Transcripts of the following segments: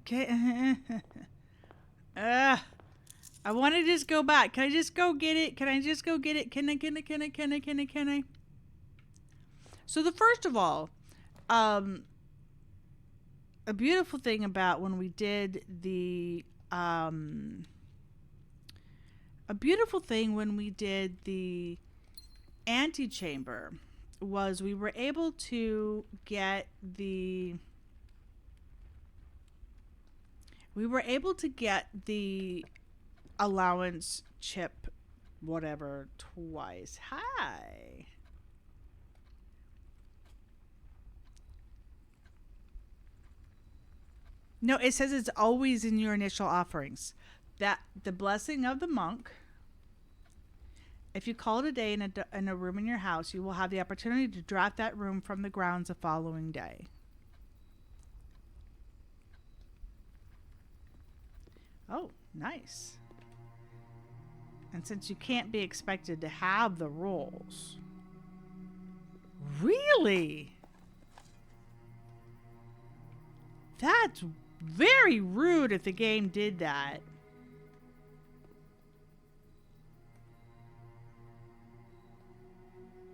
Can, uh, I want to just go back. Can I just go get it? Can I just go get it? Can I? So the first of all, um, a beautiful thing about when we did a beautiful thing when we did the antechamber was we were able to get the allowance chip whatever twice. Hi. No, it says it's always in your initial offerings. That the blessing of the monk. If you call it a day in a room in your house, you will have the opportunity to draft that room from the grounds the following day. Oh, nice. And since you can't be expected to have the rolls. Really? That's very rude if the game did that.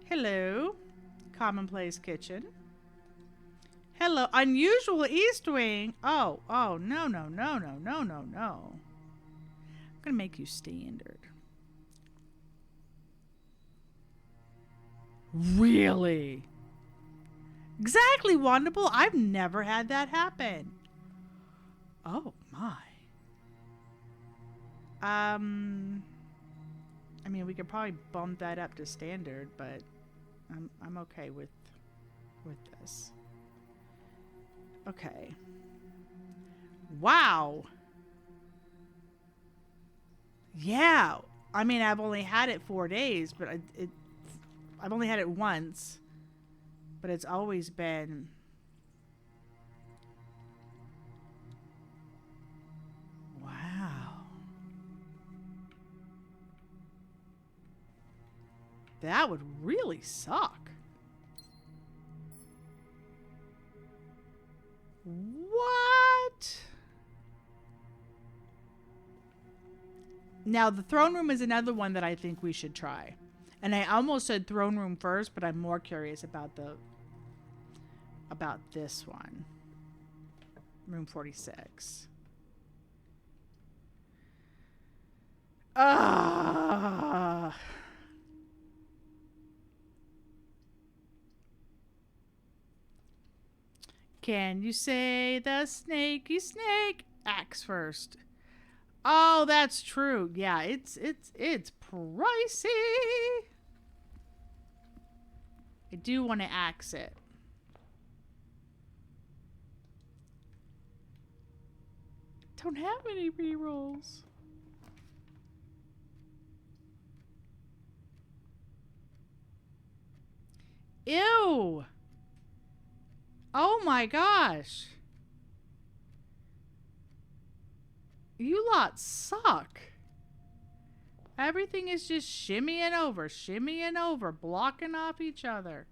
Hello, Commonplace Kitchen. Hello, Unusual East Wing. Oh, no. I'm going to make you standard. Really? Exactly, Wonderful. I've never had that happen. Oh, my. I mean, we could probably bump that up to standard, but I'm okay with this. Okay. Wow. Yeah. I mean, I've only had it 4 days, but I've only had it once, but it's always been. Wow. That would really suck. What? Now, the throne room is another one that I think we should try. And I almost said throne room first, but I'm more curious about this one. Room 46. Ah. Can you say the snaky snake? Axe first. Oh, that's true. Yeah, it's pricey. I do want to axe it. Don't have any rerolls. Ew. Oh my gosh. You lot suck. Everything is just shimmying over, blocking off each other.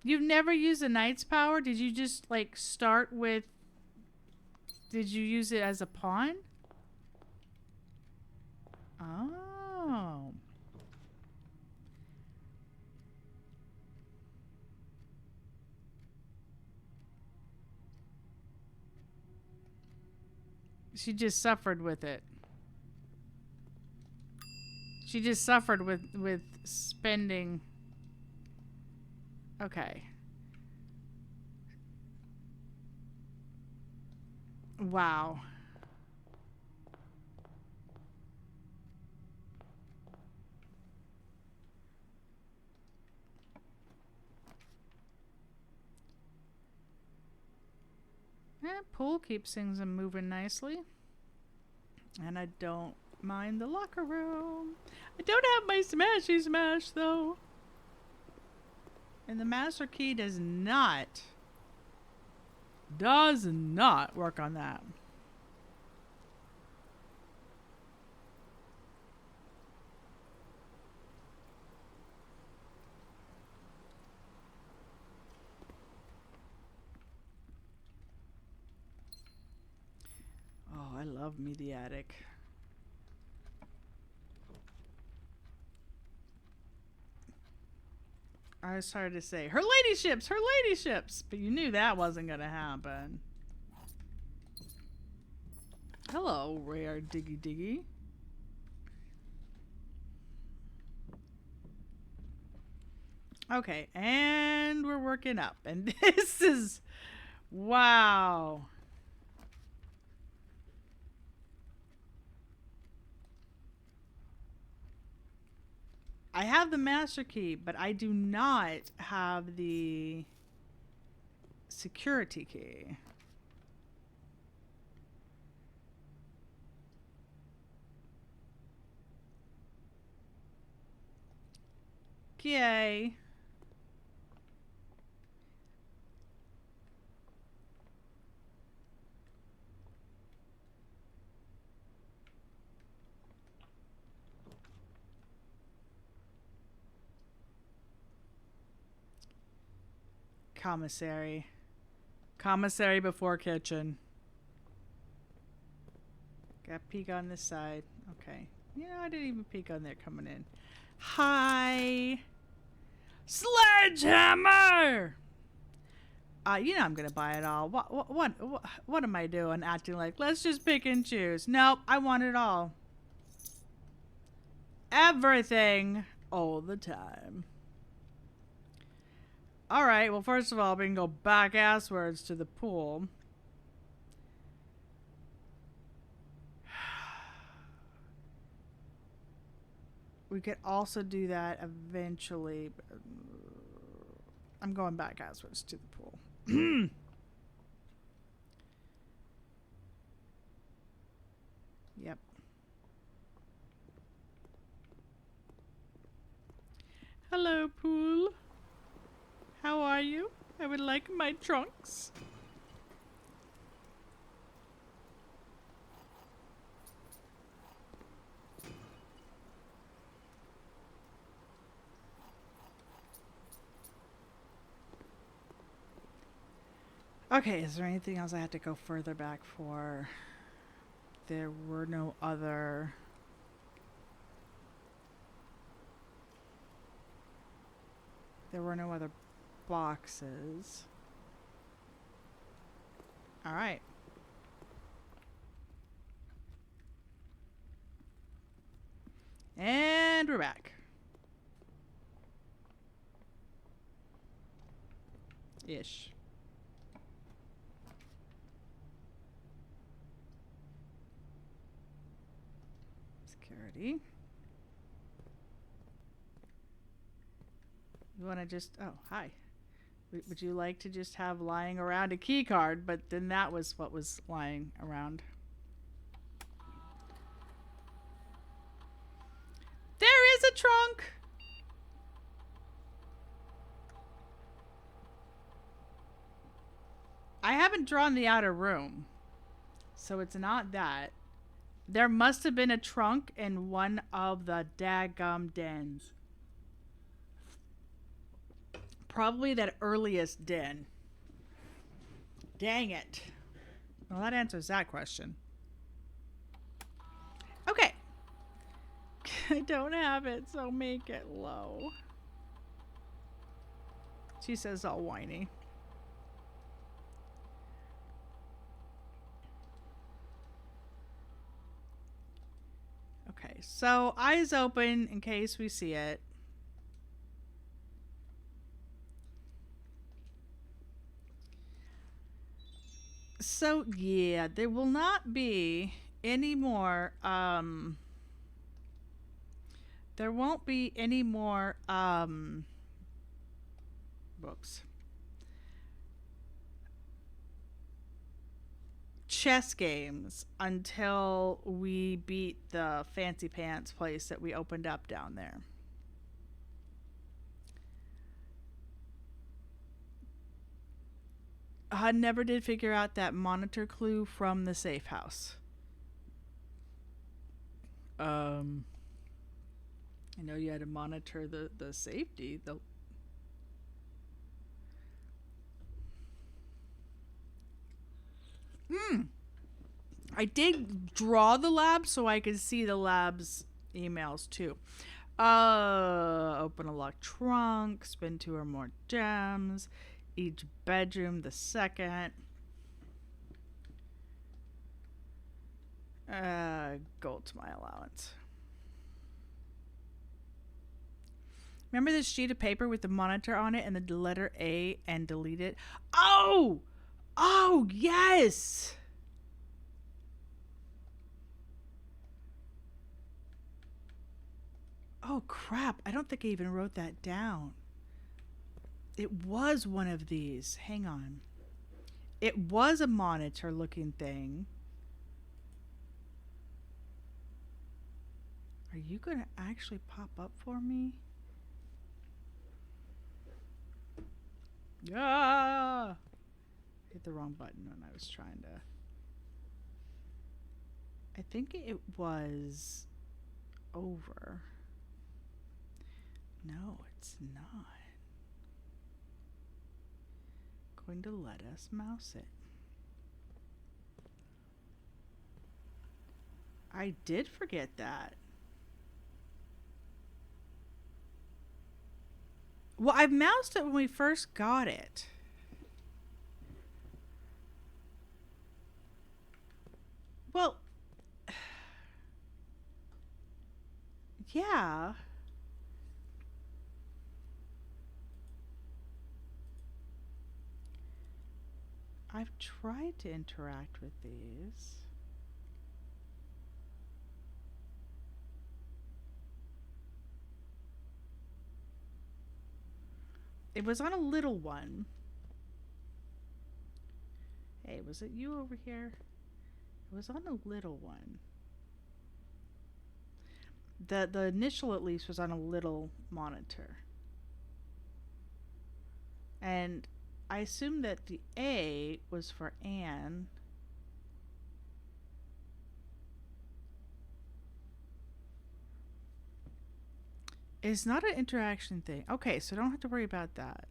You've never used a knight's power? Did you just like start with... Did you use it as a pawn? Oh. She just suffered with it. She just suffered with spending. Okay. Wow. Pool keeps things moving nicely. And I don't mind the locker room. I don't have my smashy smash though. And the master key does not work on that. love me the attic. I was sorry to say, her ladyships, but you knew that wasn't gonna happen. Hello, rare diggy diggy. Okay, and we're working up, and this is, wow. I have the master key, but I do not have the security key. Yay. Commissary. Commissary before kitchen. Got peek on this side. Okay. Yeah, I didn't even peek on there coming in. Hi. Sledgehammer! You know I'm gonna buy it all. What am I doing? Acting like, let's just pick and choose. Nope, I want it all. Everything. All the time. Alright, well first of all, we can go back asswards to the pool. We could also do that eventually. But I'm going back asswards to the pool. Yep. Hello, pool. How are you? I would like my trunks. Okay, is there anything else I had to go further back for? There were no other... There were no other boxes. Alright. And we're back. Ish. Security. You want to just... Oh, hi. Would you like to just have lying around a key card? But then that was what was lying around. There is a trunk! I haven't drawn the outer room. So it's not that. There must have been a trunk in one of the daggum dens. Probably that earliest den. Dang it. Well, that answers that question. Okay. I don't have it, so make it low. She says all whiny. Okay, so eyes open in case we see it. So, yeah, there will not be any more, there won't be any more, books. Chess games until we beat the fancy pants place that we opened up down there. I never did figure out that monitor clue from the safe house. I know you had to monitor the safety. I did draw the lab so I could see the lab's emails too. Open a locked trunk, spin 2 or more gems, each bedroom the second. Gold to my allowance. Remember this sheet of paper with the monitor on it and the letter A and delete it? Oh! Oh, yes! Oh, crap. I don't think I even wrote that down. It was one of these. Hang on. It was a monitor looking thing. Are you going to actually pop up for me? Ah! Hit the wrong button when I was trying to. I think it was over. No, it's not. Going to let us mouse it. I did forget that. Well, I moused it when we first got it. Well, yeah. I've tried to interact with these. It was on a little one. Hey, was it you over here? It was on a little one. The initial at least was on a little monitor. And I assume that the A was for Anne. It's not an interaction thing. Okay, so I don't have to worry about that.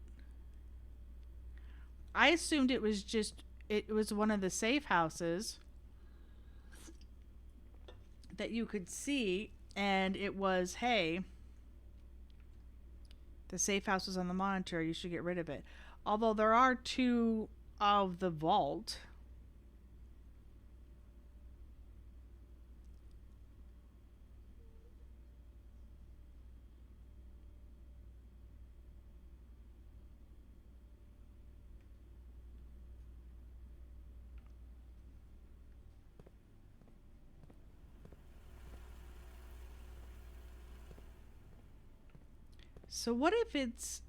I assumed it was just, it was one of the safe houses that you could see, and it was, hey, the safe house was on the monitor, you should get rid of it. Although there are 2 of the vault. So what if it's...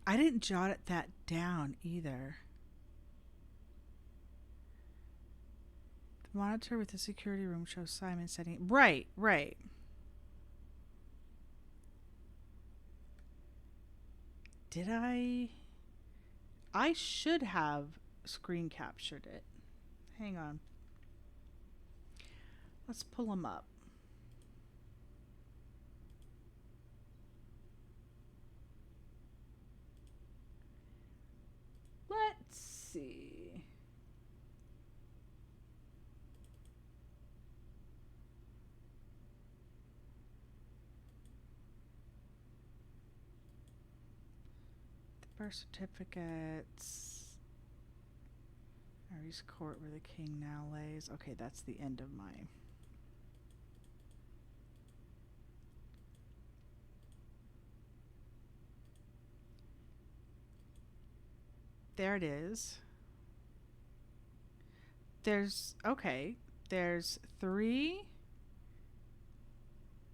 I didn't jot that down either. The monitor with the security room shows Simon setting... Right, right. Did I should have screen captured it. Hang on. Let's pull them up. Let's see. The birth certificates. Mary's court where the king now lays. Okay, that's the end of mine. There it is. There's 3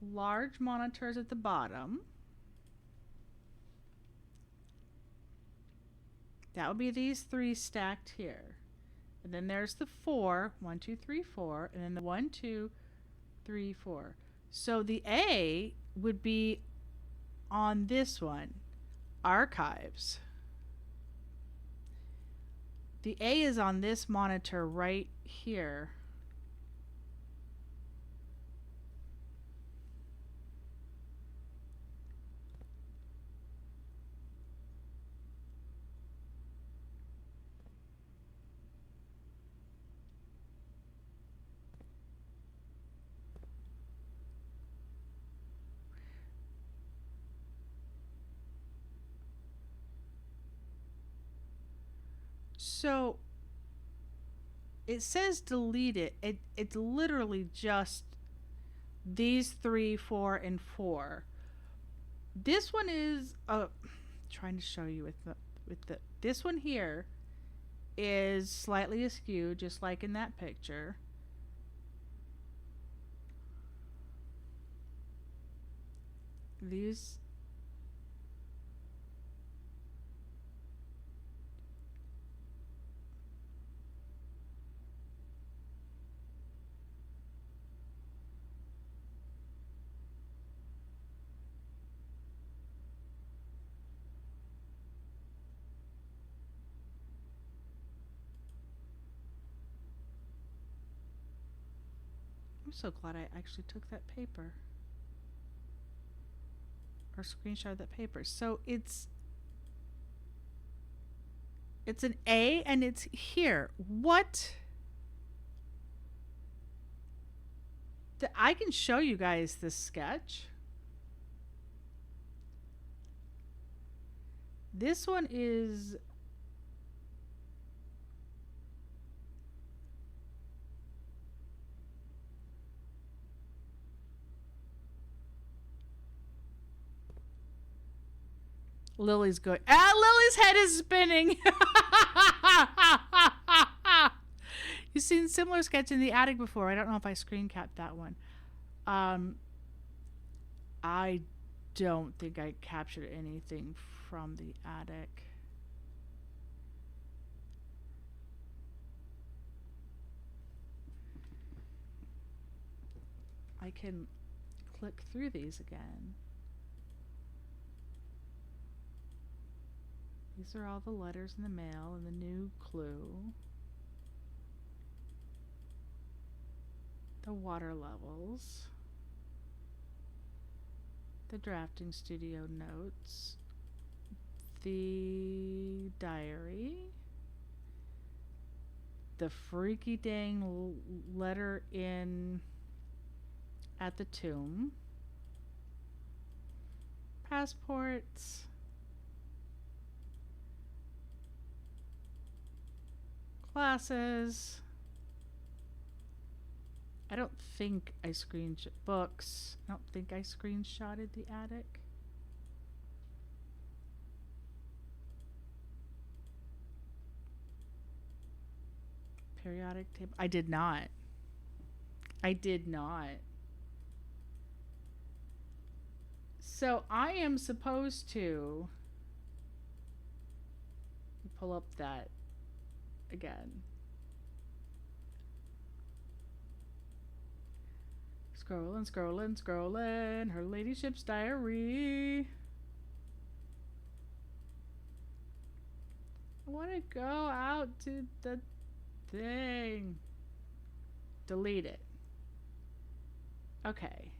large monitors at the bottom. That would be these 3 stacked here. And then there's the 4, 1, 2, 3, 4, and then the 1, 2, 3, 4. So the A would be on this one, archives. The A is on this monitor right here. So it says delete it. It's literally just these 3, 4, and 4. This one is trying to show you with the this one here is slightly askew, just like in that picture. These I'm so glad I actually took that paper or screenshot that paper. So it's an A and it's here. What? I can show you guys this sketch. This one is Lily's going. Lily's head is spinning. You've seen similar sketch in the attic before. I don't know if I screen capped that one. I don't think I captured anything from the attic. I can click through these again. These are all the letters in the mail and the new clue. The water levels. The drafting studio notes. The diary. The freaky dang letter in at the tomb. Passports. Glasses. I don't think I screenshot books. I don't think I screenshotted the attic. Periodic table. I did not. I did not. So I am supposed to pull up that again. Scrolling, scrolling, scrolling. Her ladyship's diary. I want to go out to the thing. Delete it. Okay.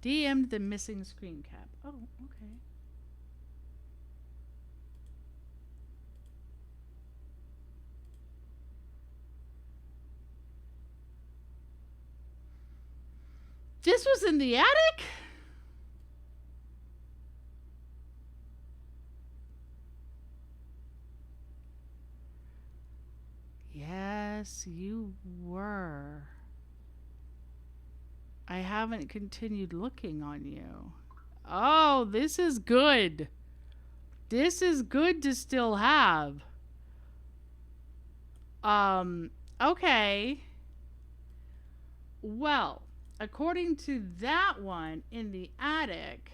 DM'd the missing screen cap. Oh, okay. This was in the attic? Yes, you were. I haven't continued looking on you. Oh, this is good. This is good to still have. Okay. Well, according to that one in the attic.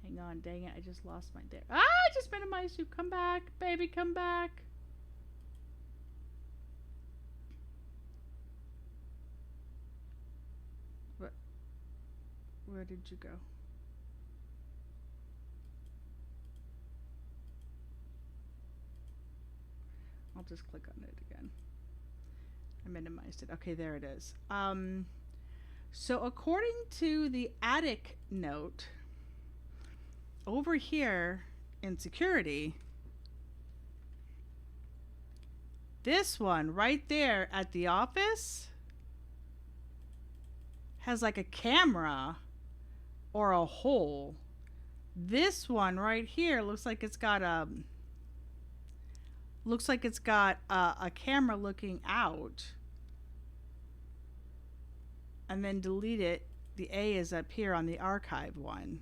Hang on, dang it, I just lost my there. I just minimized you. Come back, baby, come back. Where did you go? I'll just click on it again. I minimized it. Okay, there it is. So according to the attic note, over here in security, this one right there at the office has like a camera or a hole. This one right here looks like it's got a camera looking out, and then delete it. The A is up here on the archive one.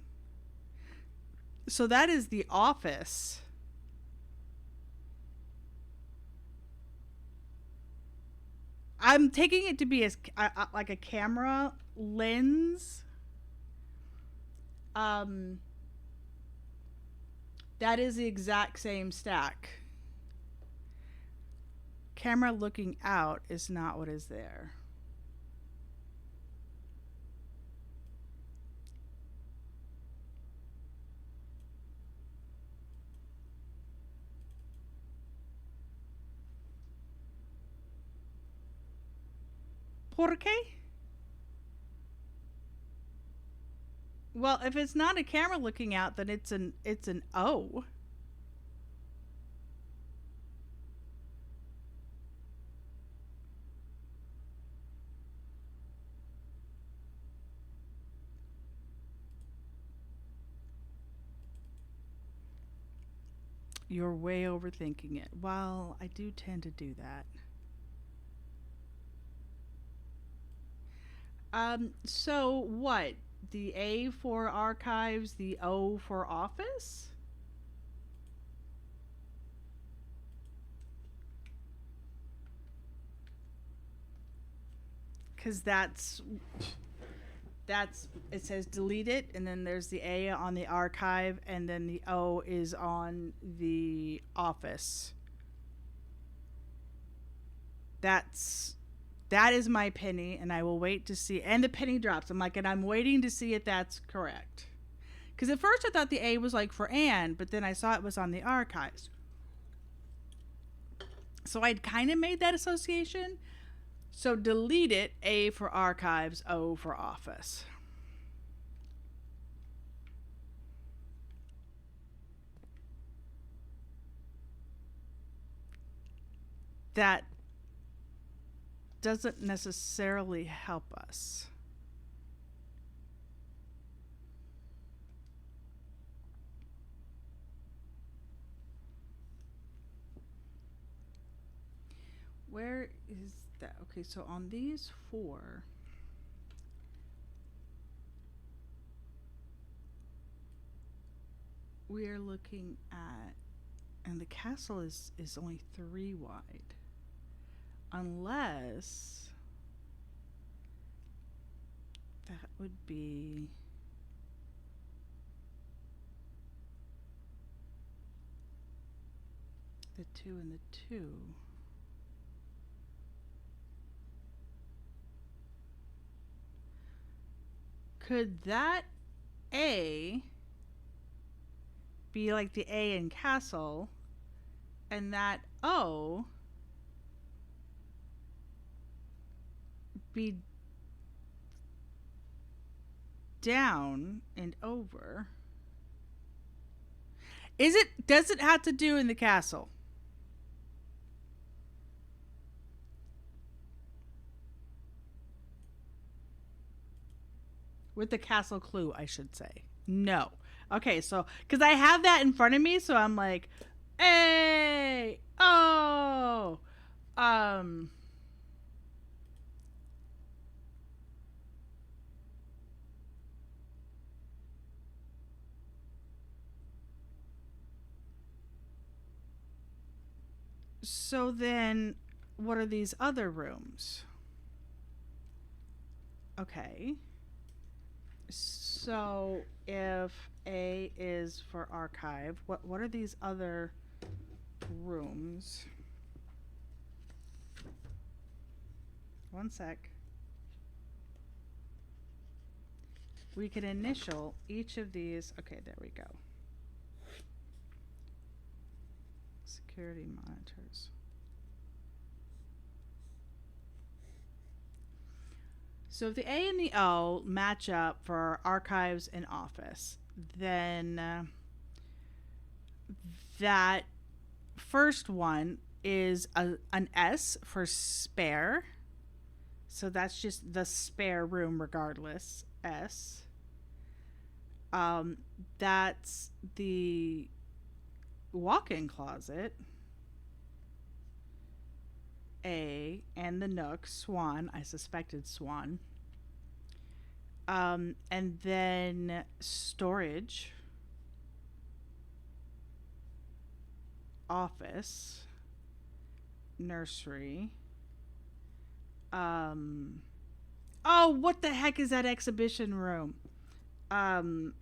So that is the office. I'm taking it to be as like a camera lens. Um, that is the exact same stack. Camera looking out is not what is there. ¿Por qué? Well, if it's not a camera looking out, then it's an O. You're way overthinking it. Well, I do tend to do that. So what? The A for archives, the O for office? Cuz that's it says delete it, and then there's the A on the archive, and then the O is on the office. That is my penny, and I will wait to see. And the penny drops. I'm like, and I'm waiting to see if that's correct. Because at first I thought the A was like for Anne, but then I saw it was on the archives. So I'd kind of made that association. So delete it, A for archives, O for office. That doesn't necessarily help us. Where is that? Okay, so on these four, we are looking at, and the castle is only 3 wide. Unless that would be the 2 and the 2. Could that A be like the A in castle, and that O be down and over? Does it have to do in the castle? With the castle clue, I should say. No. Okay, so because I have that in front of me, so I'm like, hey, oh, so then what are these other rooms? Okay. So if A is for archive, what are these other rooms? One sec. We can initial each of these. Okay, there we go. Security monitors. So if the A and the O match up for archives and office, then that first one is an S for spare. So that's just the spare room regardless. S. Um, that's the walk-in closet, A, and the nook, swan. I suspected swan. And then storage, office, nursery. Um, oh, what the heck is that exhibition room? Um,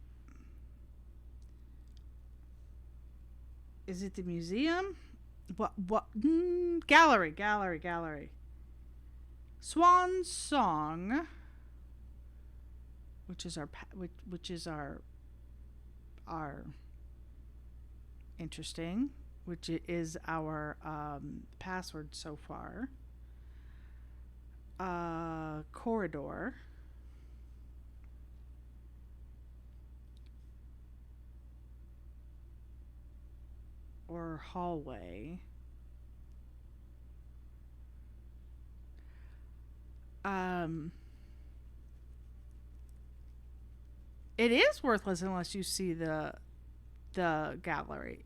is it the museum? What? Gallery, gallery, gallery. Swan Song, which is which is our interesting, which is our password so far. Corridor, or hallway. Um, it is worthless unless you see the gallery.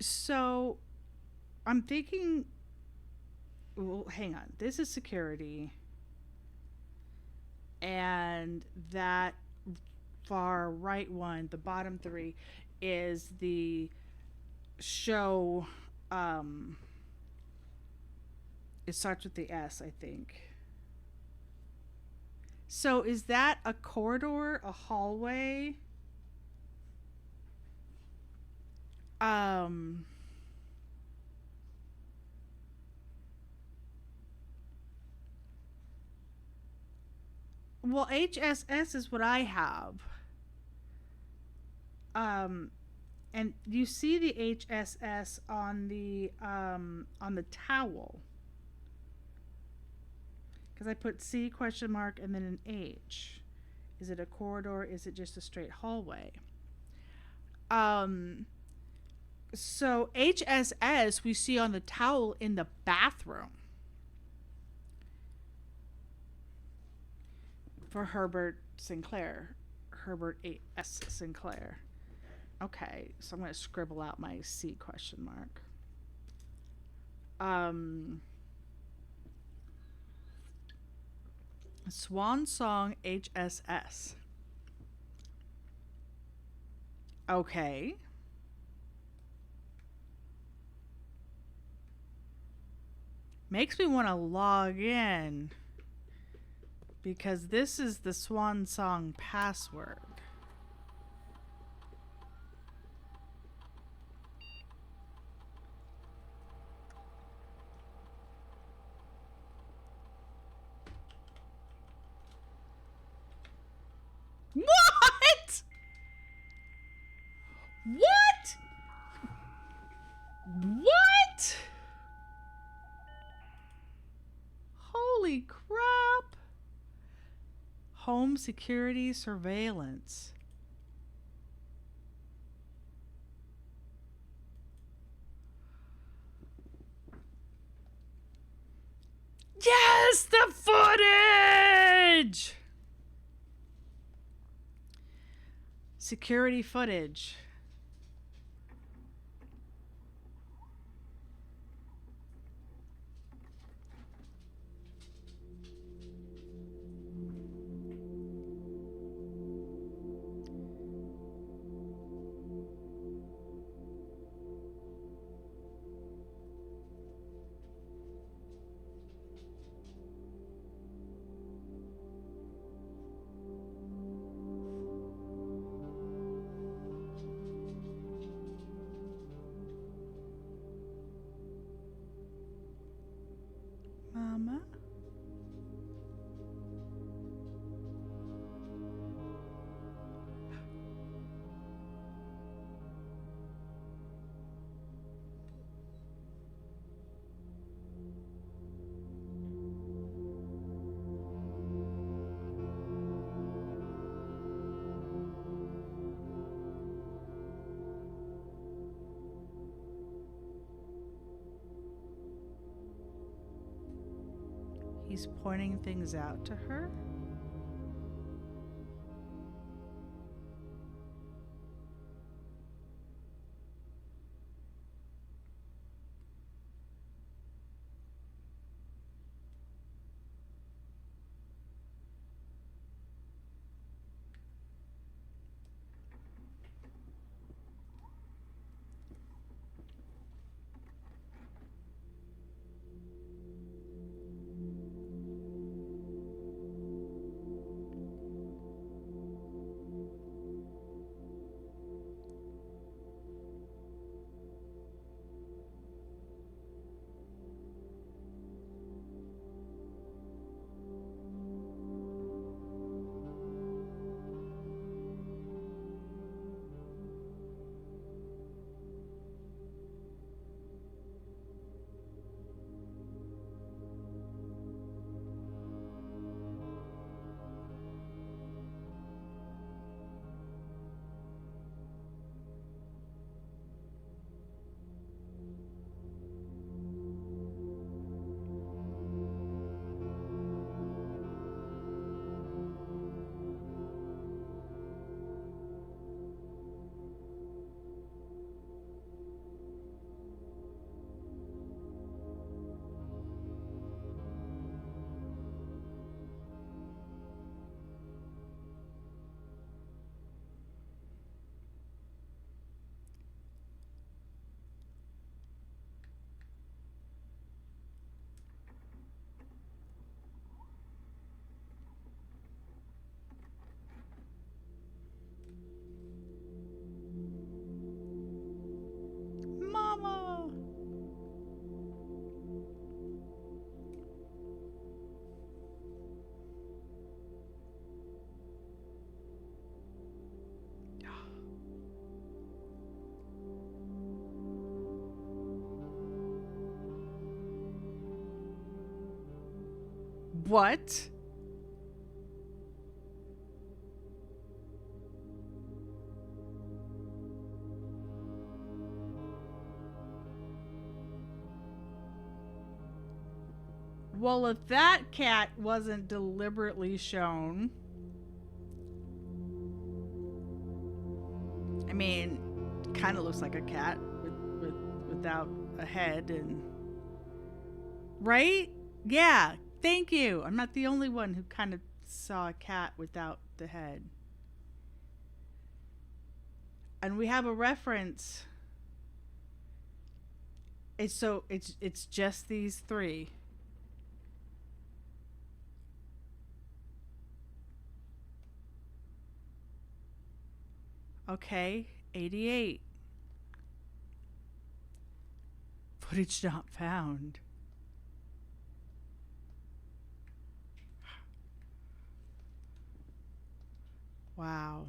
So I'm thinking. Well, hang on. This is security, and that far right one, the bottom three, is the show. Um, it starts with the S, I think. So is that a corridor, a hallway? Um, well, HSS is what I have. Um, and you see the HSS on the towel, because I put C question mark and then an H. Is it a corridor? Is it just a straight hallway? Um, so HSS we see on the towel in the bathroom for Herbert Sinclair. Herbert S. Sinclair. Okay, so I'm going to scribble out my C question mark. Swan Song HSS. Okay. Makes me want to log in because this is the Swan Song password. What? What? What? Holy crap. Home security surveillance. Yes, the footage. Security footage. Mama? He's pointing things out to her. What? Well, if that cat wasn't deliberately shown, I mean, kind of looks like a cat without a head and right? Yeah. Thank you. I'm not the only one who kind of saw a cat without the head. And we have a reference. It's just these three. Okay, 88. Footage not found. Wow.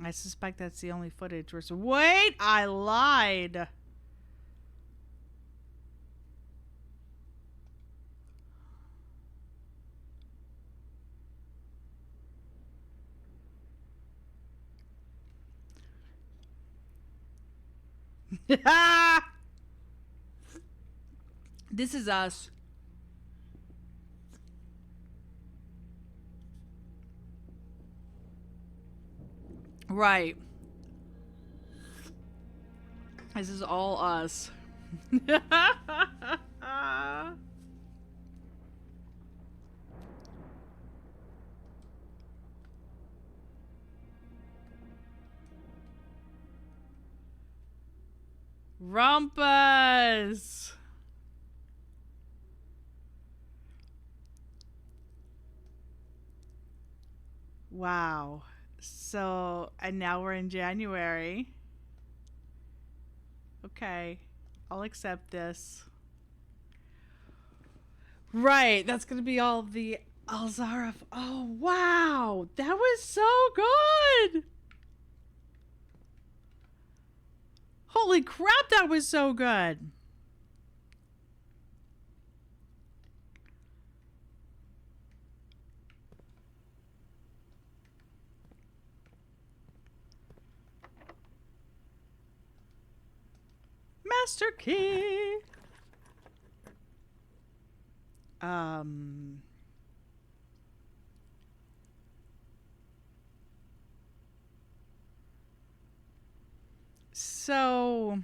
I suspect that's the only footage. Wait, I lied. This is us. Right. This is all us. Rumpus. Wow. So, and now we're in January. Okay. I'll accept this. Right. That's going to be all the Alzarif. Oh, wow. That was so good. Holy crap, that was so good. Master key. So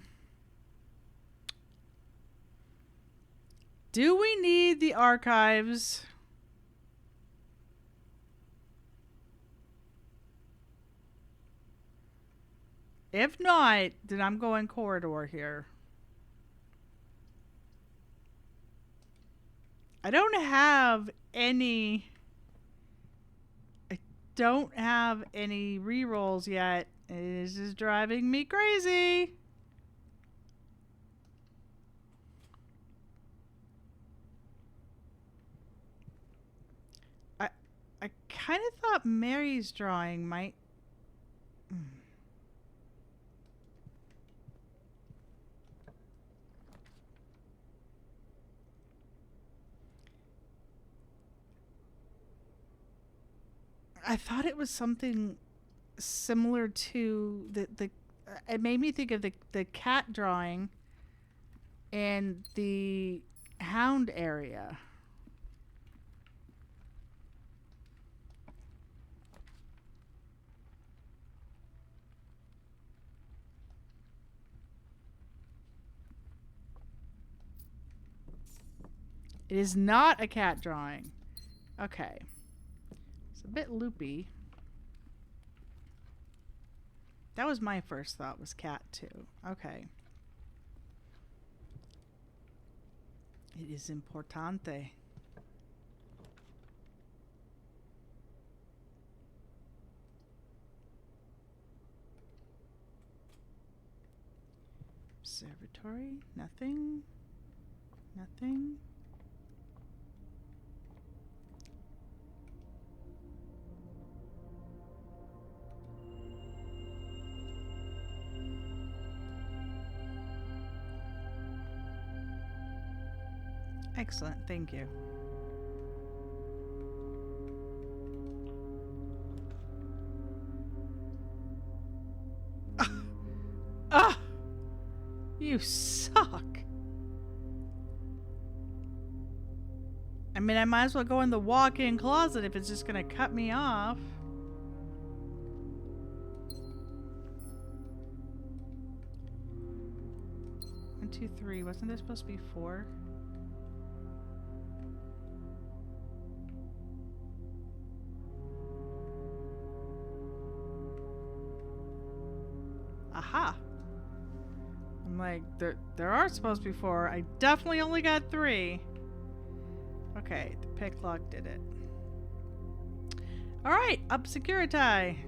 do we need the archives? If not, then I'm going corridor here. I don't have any rerolls yet. This is driving me crazy. I kind of thought Mary's drawing might. I thought it was something similar to the. It made me think of the cat drawing and the hound area. It is not a cat drawing. Okay. It's a bit loopy. That was my first thought, was cat too. Okay. It is importante. Observatory, nothing. Nothing. Excellent. Thank you. Ah! You suck. I mean, I might as well go in the walk-in closet if it's just gonna cut me off. One, two, three. Wasn't there supposed to be 4? Aha. I'm like, there are supposed to be 4. I definitely only got 3. Okay, the pick lock did it. Alright, up Security.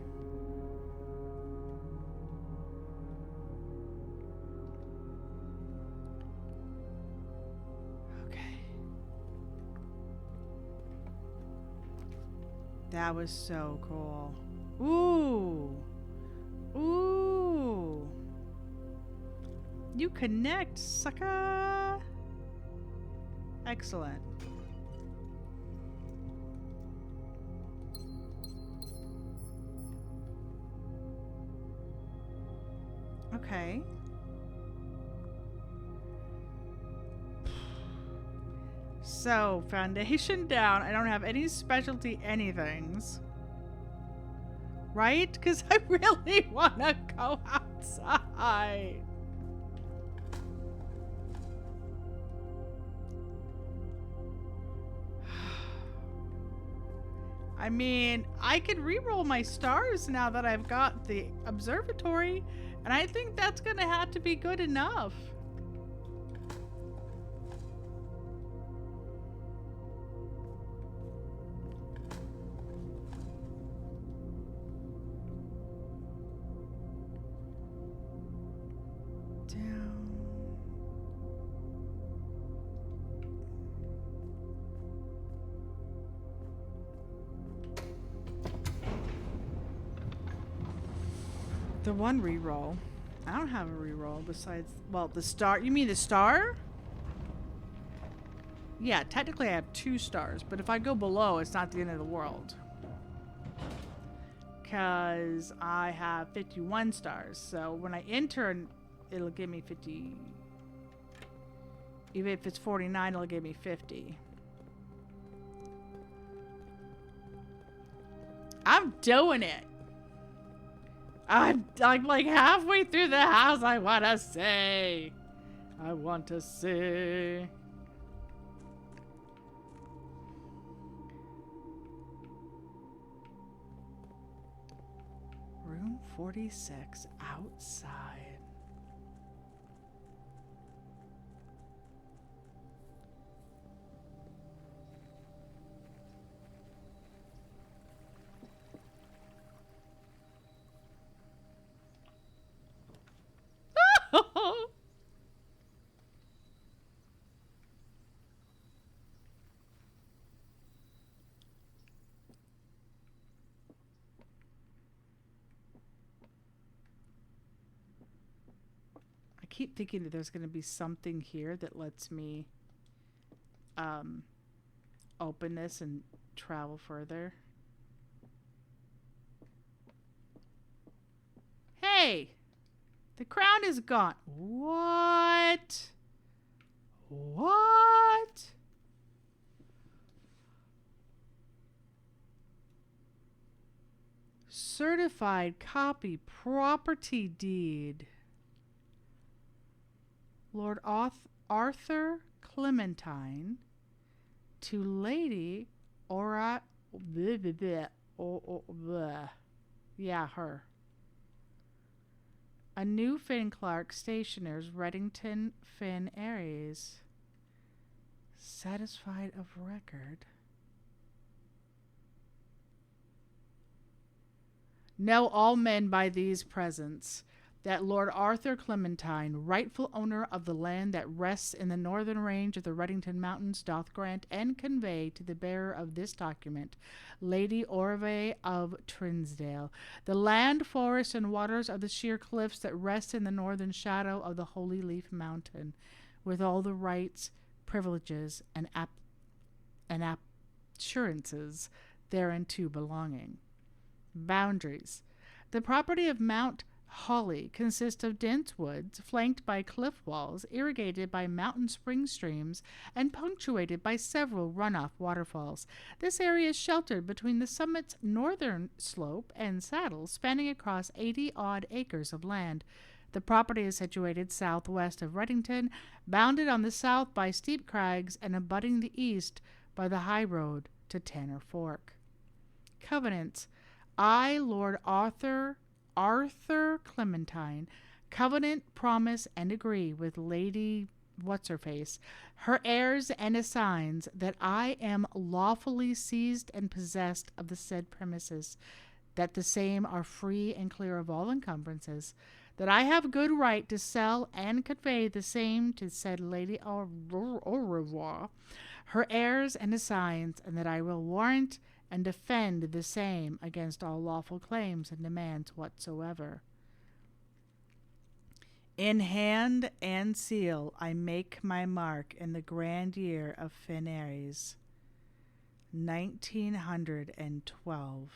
Okay. That was so cool. Ooh. Ooh. You connect, sucker. Excellent. Okay. So, foundation down. I don't have any specialty anythings. Right? Because I really want to go outside. I mean, I could reroll my stars now that I've got the observatory, and I think that's going to have to be good enough. The one reroll. I don't have a reroll besides, well, the star. You mean the star? Yeah, technically I have 2 stars, but if I go below, it's not the end of the world. Because I have 51 stars. So when I enter, it'll give me 50. Even if it's 49, it'll give me 50. I'm doing it. I'm like halfway through the house. I want to see. I want to see. Room 46 outside. I keep thinking that there's going to be something here that lets me open this and travel further. Hey! The crown is gone. What? What? Certified copy property deed. Lord Arthur Clementine to Lady Ora. Yeah, her. A new Finn Clark Stationers, Reddington, Finn Aries. Satisfied of record. Know all men by these presents that Lord Arthur Clementine, rightful owner of the land that rests in the northern range of the Reddington Mountains, doth grant and convey to the bearer of this document, Lady Orve of Trinsdale, the land, forest, and waters of the sheer cliffs that rest in the northern shadow of the Holy Leaf Mountain, with all the rights privileges, and assurances thereunto belonging. Boundaries. The property of Mount Hawley consists of dense woods flanked by cliff walls, irrigated by mountain spring streams, and punctuated by several runoff waterfalls. This area is sheltered between the summit's northern slope and saddle, spanning across 80-odd acres of land. The property is situated southwest of Reddington, bounded on the south by steep crags and abutting the east by the high road to Tanner Fork. Covenants. I, Lord Arthur Clementine, covenant, promise, and agree with Lady What's-her-face, her heirs and assigns, that I am lawfully seized and possessed of the said premises, that the same are free and clear of all encumbrances, that I have good right to sell and convey the same to said Lady au revoir, her heirs and assigns, and that I will warrant and defend the same against all lawful claims and demands whatsoever. In hand and seal I make my mark in the grand year of Fenares, 1912.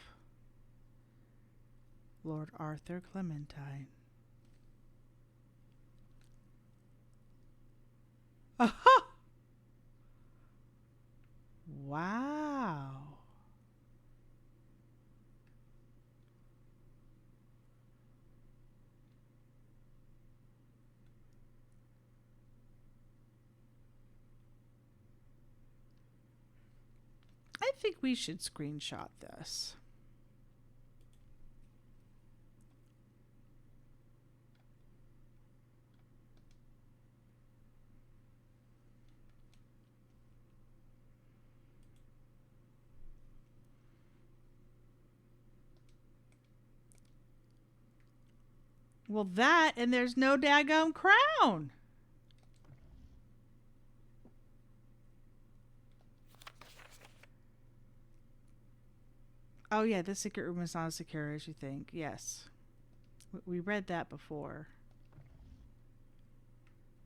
Lord Arthur Clementine. Aha! Wow. I think we should screenshot this. Well, that, and there's no daggum crown. Oh, yeah, the secret room is not as secure as you think. Yes. We read that before.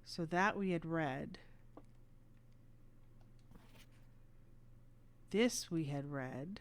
So that we had read. This we had read.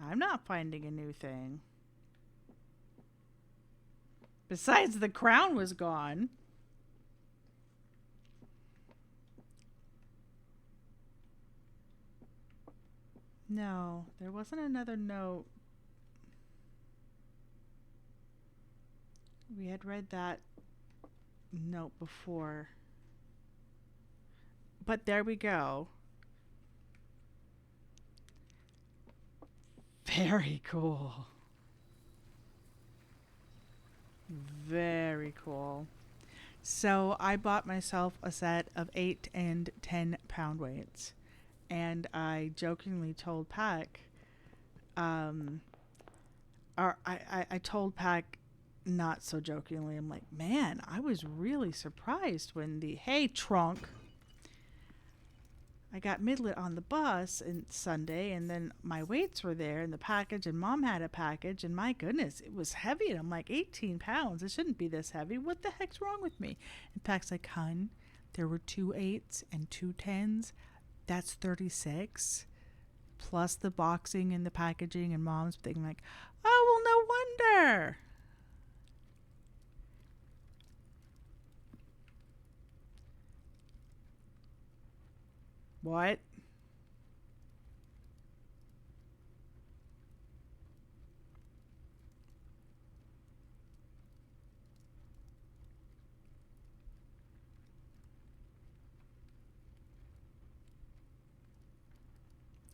I'm not finding a new thing. Besides, the crown was gone. No, there wasn't another note. We had read that note before. But there we go. Very cool. Very cool. So I bought myself a set of 8 and 10 pound weights. And I jokingly told Pack, I told Pack not so jokingly, I'm like, man, I was really surprised when hey, trunk, I got midlet on the bus and Sunday, and then my weights were there in the package, and Mom had a package, and my goodness, it was heavy. And I'm like, 18 pounds. It shouldn't be this heavy. What the heck's wrong with me? And Pack's like, hun, there were 2 8s and 2 10s. That's 36. Plus the boxing and the packaging, and Mom's thinking like, oh, well, no wonder. What?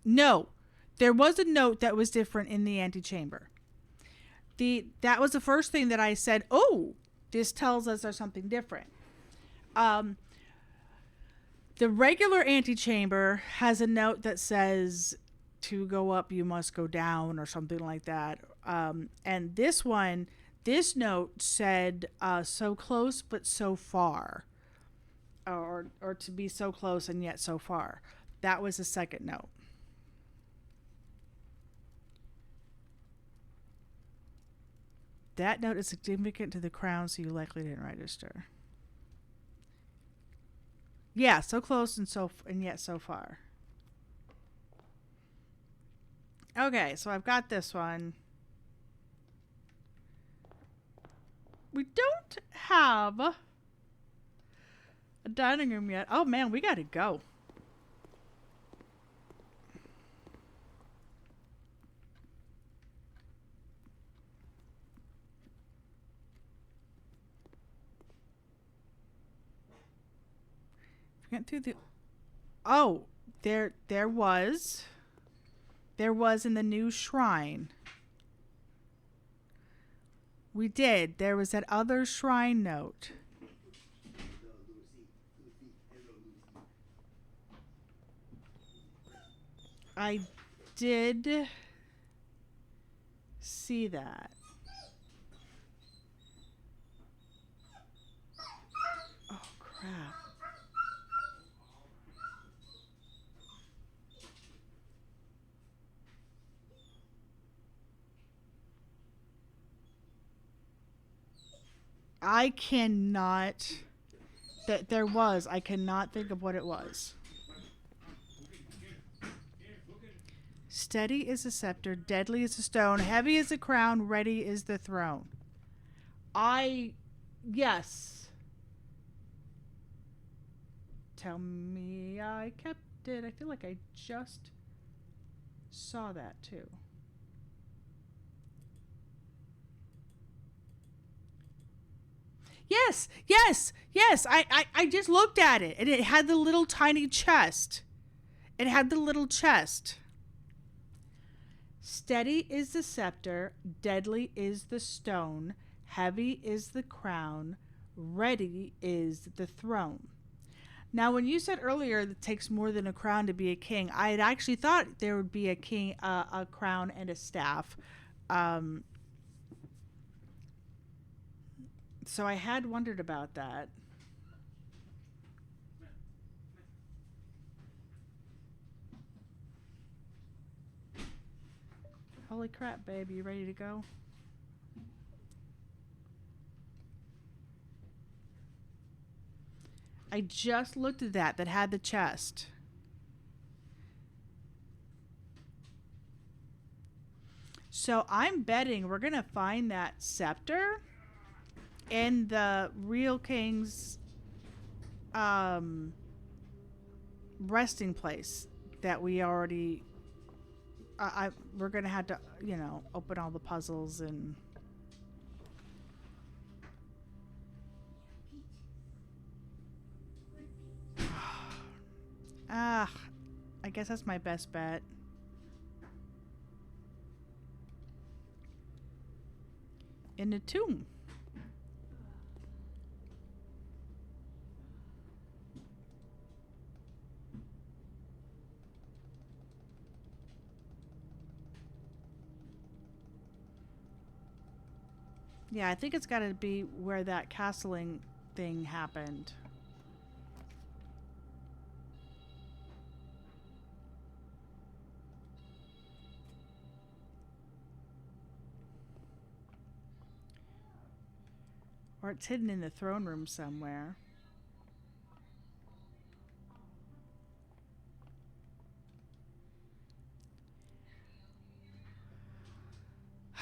No. There was a note that was different in the antechamber. That was the first thing that I said, oh, this tells us there's something different. The regular antechamber has a note that says to go up, you must go down, or something like that. And this one, this note said, so close but so far, or to be so close and yet so far. That was the second note. That note is significant to the crown, so you likely didn't register. Yeah, so close and yet so far. Okay, so I've got this one. We don't have a dining room yet. Oh man, we gotta go. Went through the. Oh, there was in the new shrine. We did. There was that other shrine note. I did see that. Oh crap. I cannot. That there was. I cannot think of what it was. Steady is a scepter, deadly is a stone, heavy is a crown, ready is the throne. Yes. Tell me I kept it. I feel like I just saw that too. Yes, yes, yes. I just looked at it and it had the little tiny chest. It had the little chest. Steady is the scepter, deadly is the stone, heavy is the crown, ready is the throne. Now, when you said earlier that it takes more than a crown to be a king, I had actually thought there would be a king, a crown, and a staff. Um, so I had wondered about that. Holy crap, babe! You ready to go? I just looked at that had the chest. So I'm betting we're gonna find that scepter in the real king's resting place that we already. We're gonna have to, open all the puzzles and. Ah, I guess that's my best bet. In the tomb. Yeah, I think it's got to be where that castling thing happened. Or it's hidden in the throne room somewhere.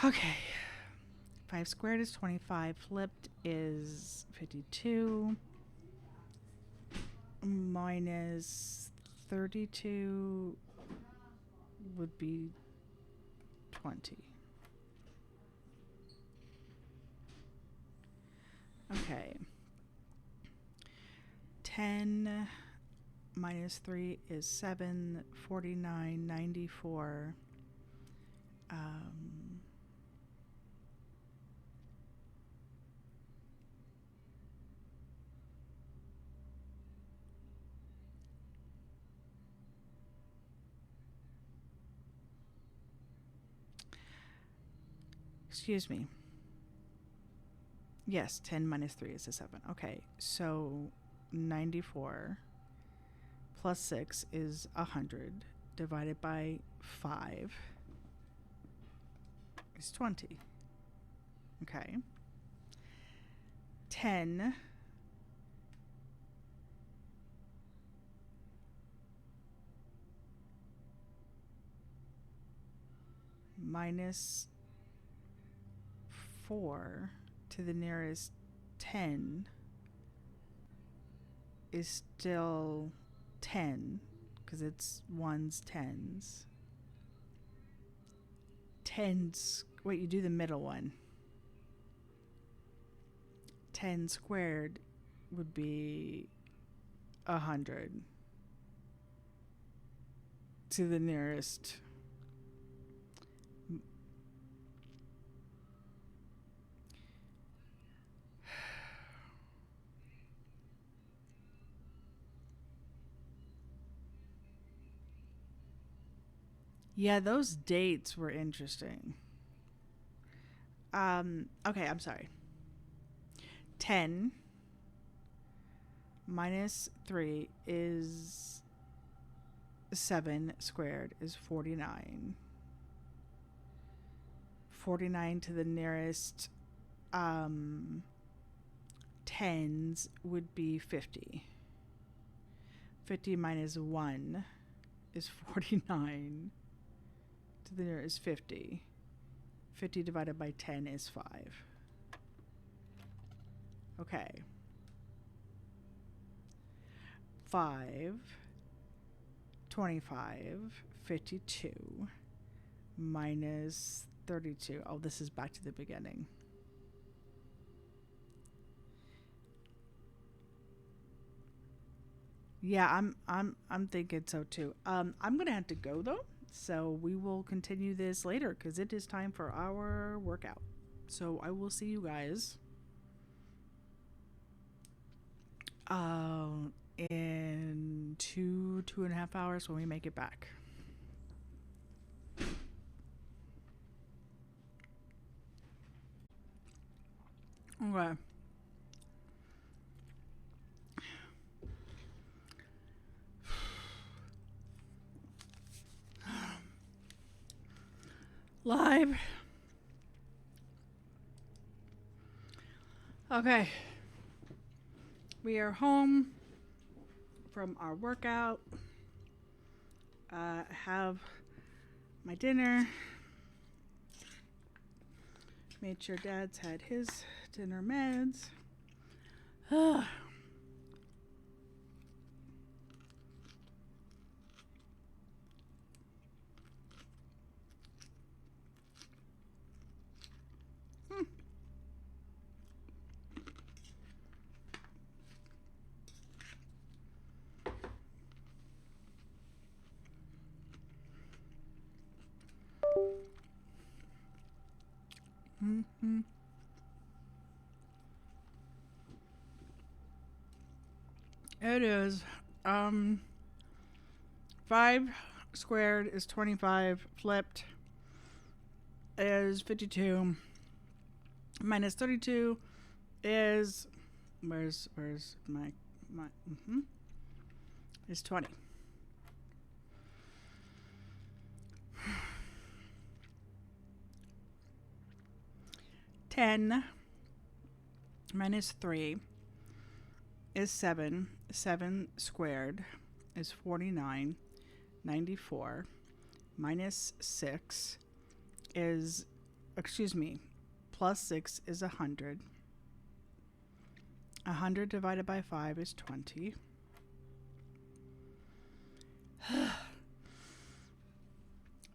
Okay. 5 squared is 25. Flipped is 52. Minus 32 would be 20. Okay. 10 minus 3 is 7. 49, 94. excuse me. Yes, 10 minus 3 is a 7. Okay, so 94 plus 6 is 100 divided by 5 is 20. Okay. 10 minus 4 to the nearest 10 is still 10 because it's ones, tens. Tens. Wait, you do the middle one. 10 squared would be 100 to the nearest. Yeah, those dates were interesting. Okay, I'm sorry. 10 minus 3 is 7 squared is 49. 49 to the nearest tens would be 50. 50 minus 1 is 49 to the nearest 50. 50 divided by 10 is 5. Okay. 5, 25, 52, minus 32. Oh, this is back to the beginning. Yeah, I'm thinking so too. I'm gonna have to go though, so we will continue this later because it is time for our workout. So I will see you guys in 2.5 hours when we make it back. Okay. Live. Okay. We are home from our workout. Have my dinner. Made sure Dad's had his dinner meds. Mm-hmm. It is 5 squared is 25, flipped is 52, minus 32 is where's my is 20. Ten minus 3 is 7. 7 squared is 49. 94 minus 6 is, plus 6 is 100. 100 divided by 5 is 20.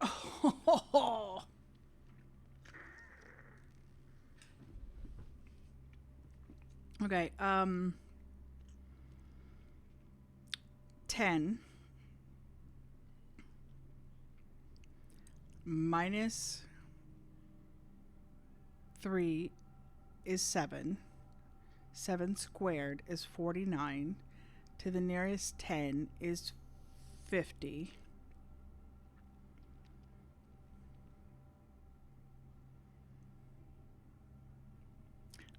Oh. Okay, 10 minus 3 is 7. 7 squared is 49. To the nearest 10 is 50.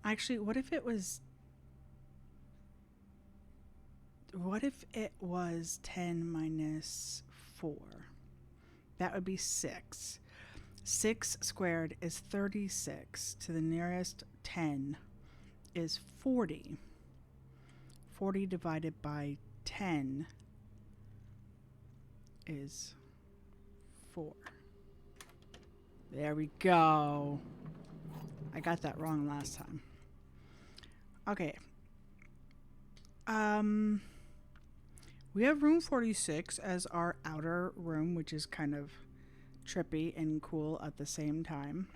Actually, what if it was... What if it was 10 minus 4? That would be 6. 6 squared is 36. To the nearest 10 is 40. 40 divided by 10 is 4. There we go. I got that wrong last time. Okay. We have room 46 as our outer room, which is kind of trippy and cool at the same time.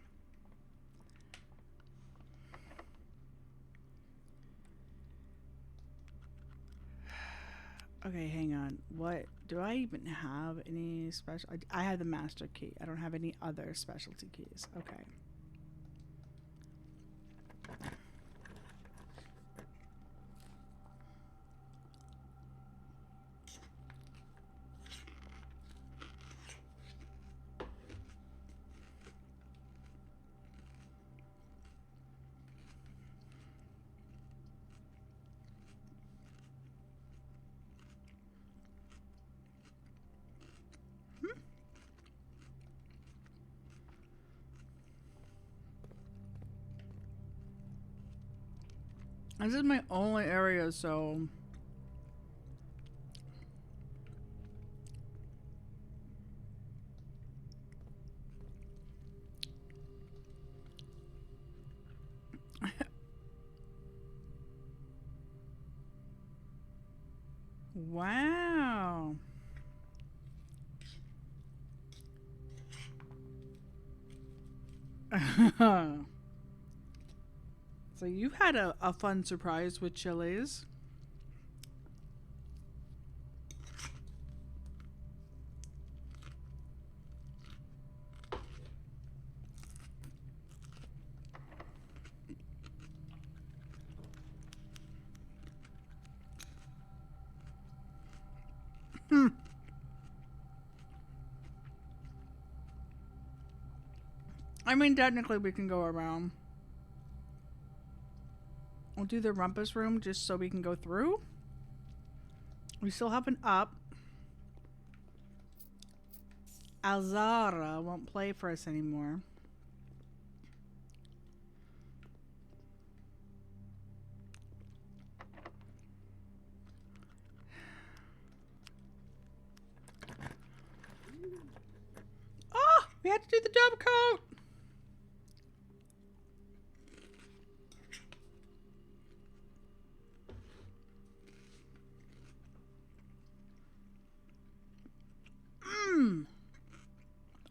Okay, hang on. What do I even have any special? I have the master key. I don't have any other specialty keys. Okay. This is my only area, so... Wow. So you had a fun surprise with Chili's. I mean, technically we can go around. We'll do the rumpus room just so we can go through. We still have an up. Alzara won't play for us anymore. Oh, we had to do the dub coat.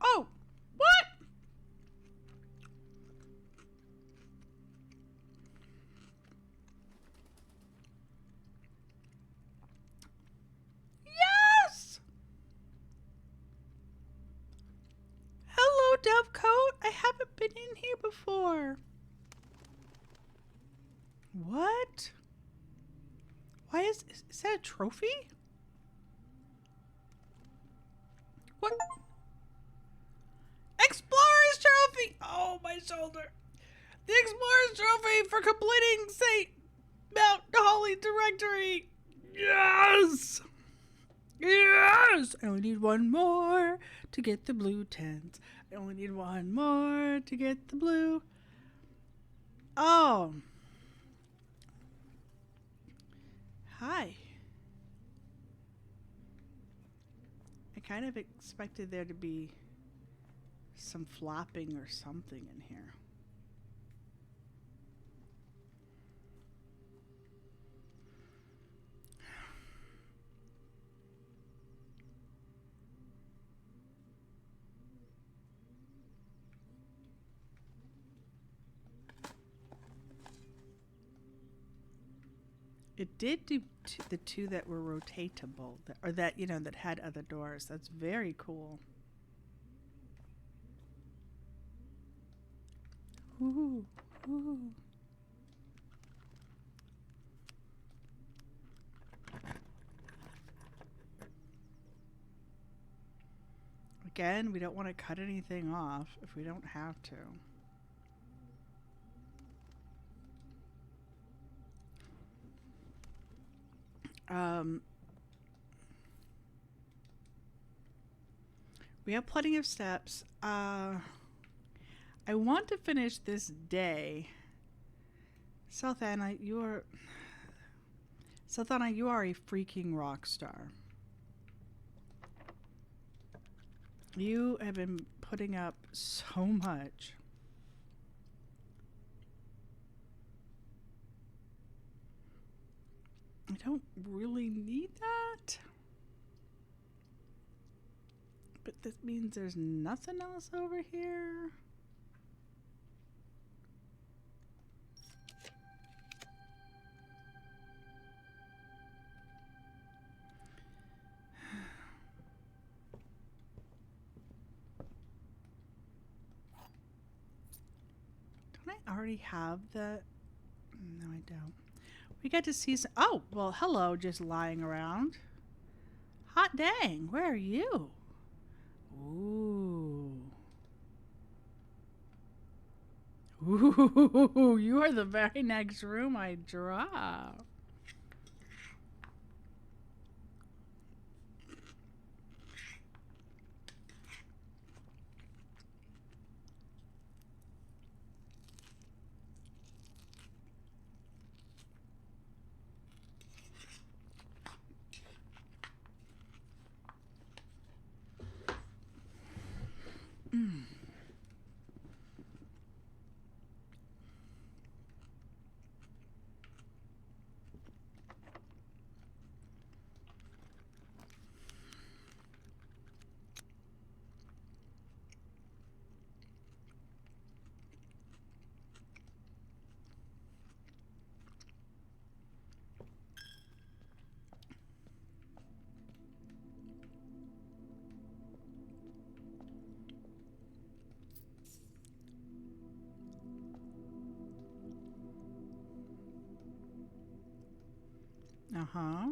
Oh, what? Yes! Hello, Dovecoat. I haven't been in here before. What? Why is that a trophy? What? Explorer's Trophy! Oh, my shoulder. The Explorer's Trophy for completing St. Mount Holly Directory. Yes! Yes! I only need one more to get the blue tent. I only need one more to get the blue. Oh. Hi. I kind of expected there to be some flopping or something in here. It did do the two that were rotatable, or that, you know, that had other doors. That's very cool. Ooh, ooh. Again, we don't want to cut anything off if we don't have to. Um, we have plenty of steps. I want to finish this day. South Anna, you are South Anna, you are a freaking rock star. You have been putting up so much. I don't really need that. But this means there's nothing else over here. Don't I already have the... No, I don't. We got to see some... Oh, well, hello, just lying around. Hot dang, where are you? Ooh. Ooh, you are the very next room I draw. Uh-huh.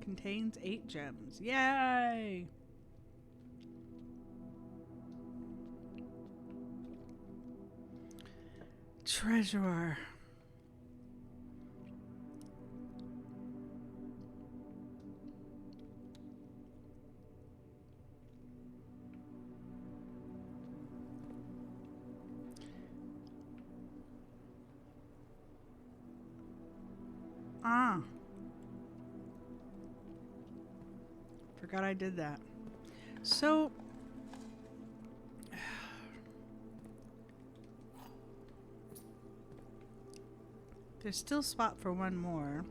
Contains 8 gems. Yay! Treasure. Ah. Forgot I did that. So... There's still spot for one more.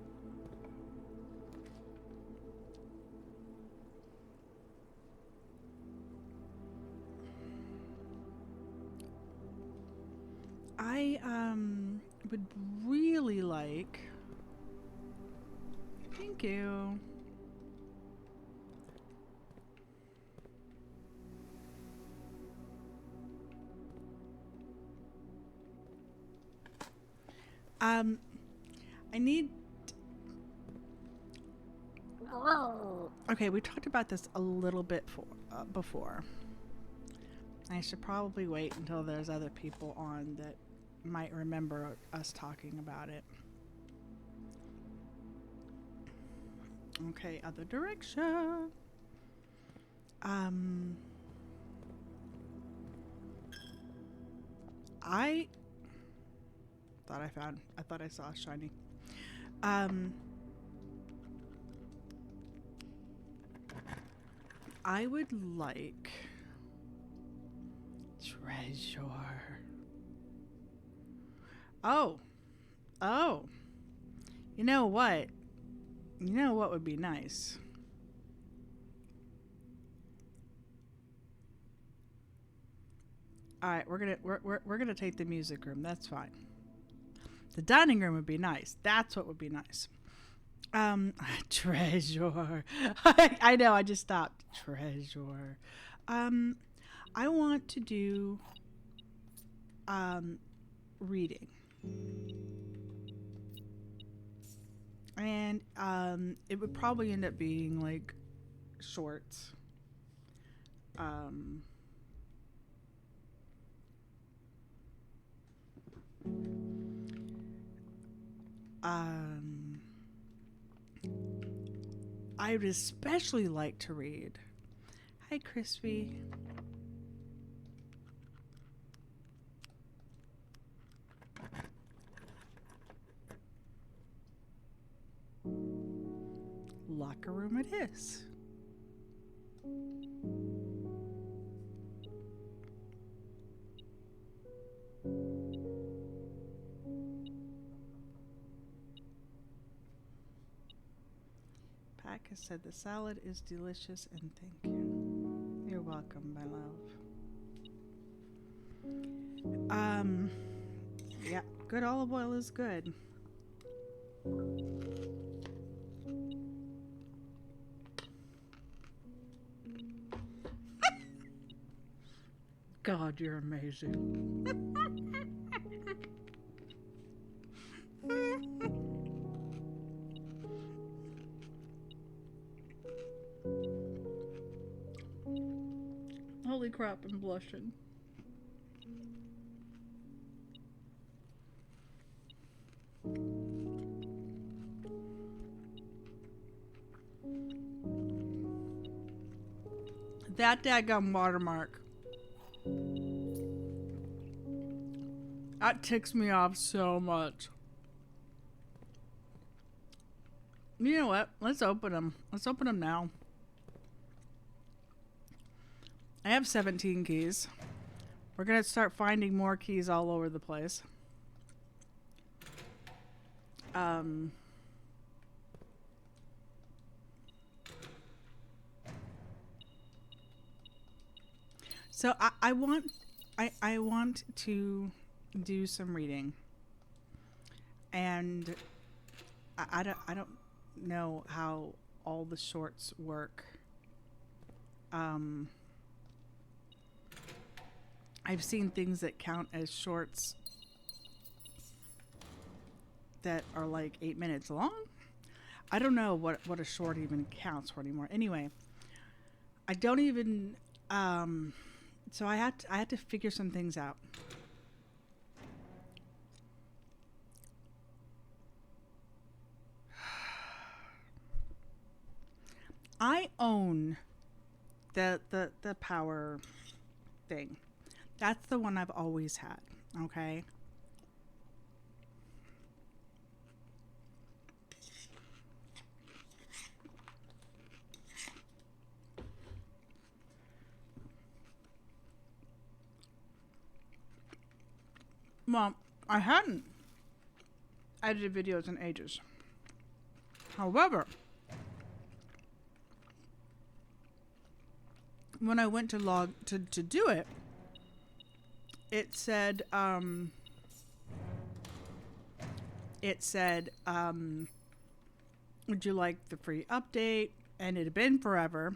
I would really like... Thank you. I need... Okay, we talked about this a little bit before. I should probably wait until there's other people on that might remember us talking about it. Okay, other direction. I thought I saw a shiny. I would like treasure. Oh. You know what? You know what would be nice? All right, we're gonna take the music room. That's fine. The dining room would be nice. That's what would be nice. Treasure. I know. I just stopped. Treasure. I want to do reading. And it would probably end up being like shorts. Um, um, I would especially like to read. Hi, Crispy. Locker room it is. Pack has said the salad is delicious and thank you. You're welcome, my love. Yeah, good olive oil is good. God, you're amazing. Holy crap, I'm blushing. That daggum watermark. That ticks me off so much. You know what? Let's open them. Let's open them now. I have 17 keys. We're going to start finding more keys all over the place. So I want to do some reading. And I don't know how all the shorts work. I've seen things that count as shorts that are like 8 minutes long. I don't know what a short even counts for anymore. Anyway, I don't even. So I had to figure some things out. I own the power thing. That's the one I've always had. Okay. Well, I hadn't edited videos in ages. However, when I went to log to do it, it said would you like the free update? And it had been forever.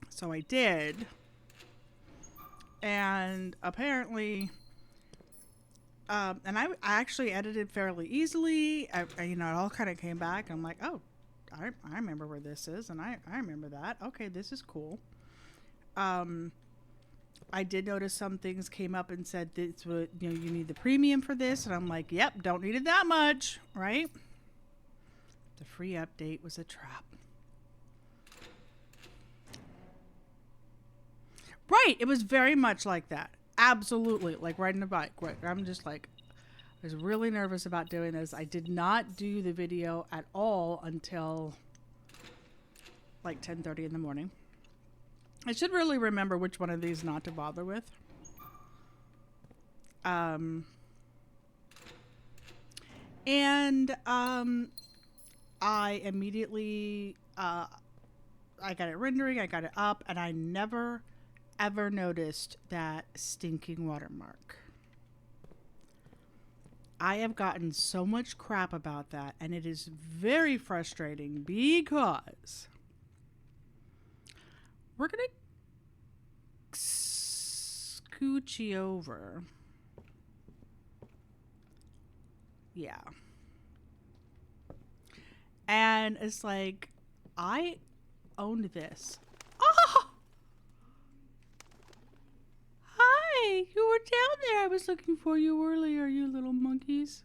So I did. And apparently and I actually edited fairly easily. It all kind of came back. I'm like, oh, I remember where this is, and I remember that. Okay, this is cool. I did notice some things came up and said this would, you need the premium for this, and I'm like, yep, don't need it that much, right? The free update was a trap. Right, it was very much like that. Absolutely, like riding a bike. Right, I'm just like, I was really nervous about doing this. I did not do the video at all until like 10:30 in the morning. I should really remember which one of these not to bother with. I immediately I got it rendering, I got it up, and I never ever noticed that stinking watermark. I have gotten so much crap about that, and it is very frustrating because we're going to scooch you over. Yeah. And it's like, I owned this. Oh, hi, you were down there. I was looking for you earlier, you little monkeys.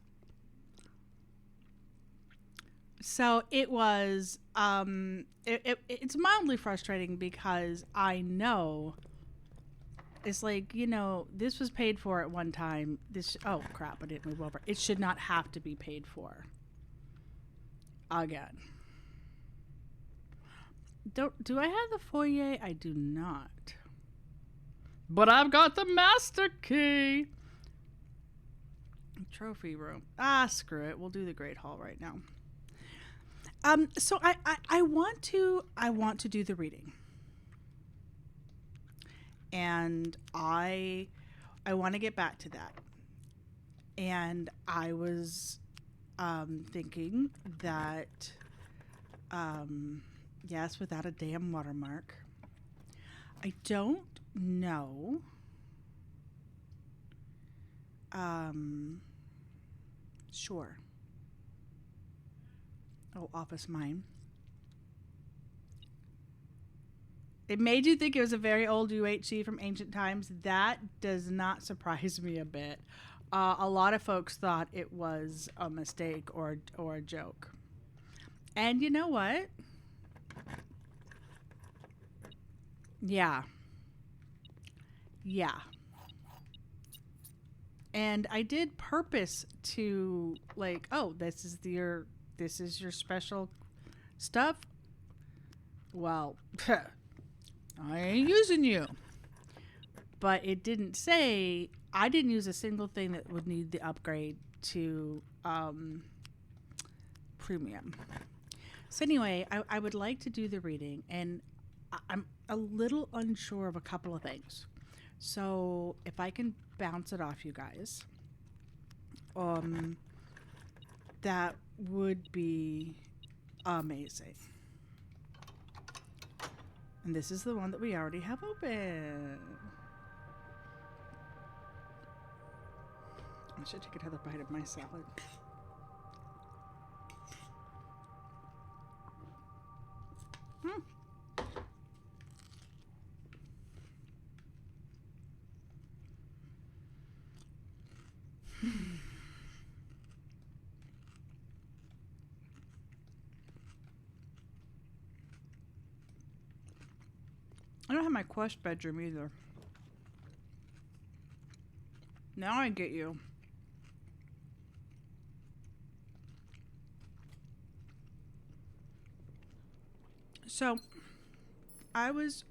So it was, it's mildly frustrating because I know it's like, this was paid for at one time. Oh crap, I didn't move over. It should not have to be paid for again. Do I have the foyer? I do not. But I've got the master key. Trophy room. Screw it. We'll do the Great Hall right now. So I want to do the reading. And I want to get back to that. And I was thinking that yes, without a damn watermark. I don't know. Sure. Oh, office mine. It made you think it was a very old UHC from ancient times. That does not surprise me a bit. A lot of folks thought it was a mistake or a joke. And you know what? Yeah. Yeah. And I did purpose to like, oh, this is your special stuff. Well, I ain't using you. But it didn't say, I didn't use a single thing that would need the upgrade to premium. So anyway, I would like to do the reading, and I'm a little unsure of a couple of things. So if I can bounce it off you guys, that would be amazing. And this is the one that we already have open. I should take another bite of my salad. I don't have my quest bedroom either. Now I get you. So, I was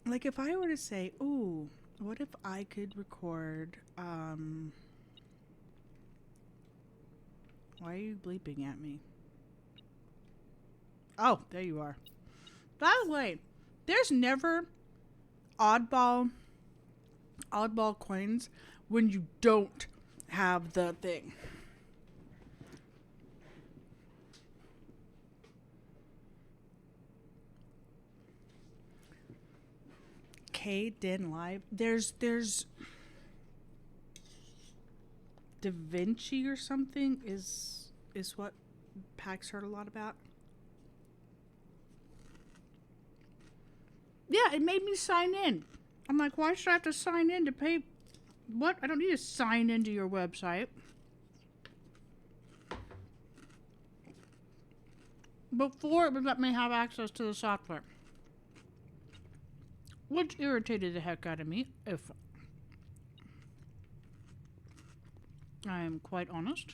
like, if I were to say, ooh, what if I could record, why are you bleeping at me? Oh, there you are. By the way, there's never oddball coins when you don't have the thing. K Den Live. There's Da Vinci or something is what Pax heard a lot about. Yeah, it made me sign in. I'm like, why should I have to sign in to pay? What? I don't need to sign into your website. Before it would let me have access to the software. Which irritated the heck out of me, if I am quite honest.